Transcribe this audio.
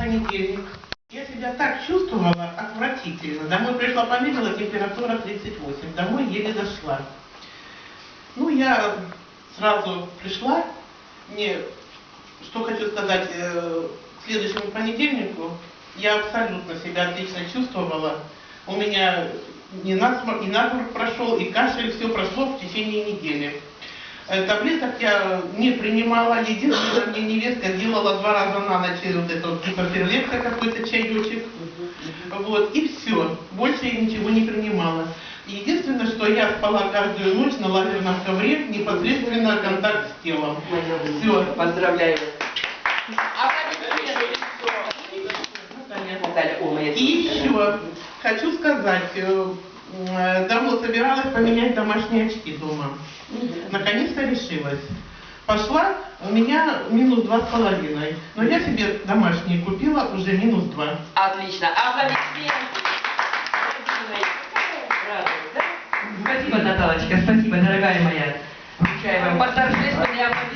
понедельник. Я себя так чувствовала отвратительно. Домой пришла, померила, температура 38. Домой еле дошла. Ну, я сразу пришла. Мне, что хочу сказать, к следующему понедельнику я абсолютно себя отлично чувствовала. У меня и насморк прошел, и кашель, все прошло в течение недели. Таблеток я не принимала. Единственное, мне невестка делала 2 раза на ночь вот это вот гипоперлекса, какой-то чаечек. Вот, и все. Больше я ничего не принимала. Единственное, что я спала каждую ночь на лазерном ковре, непосредственно контакт с телом. Все. Поздравляю. И еще хочу сказать, давно собиралась поменять домашние очки дома. Наконец-то решилась. Пошла, у меня минус 2,5. Но я себе домашние купила уже минус 2. Отлично. Аплодисменты. Спасибо, Наталочка, спасибо, дорогая моя. Вручаю вам по торжественной аплодисменты.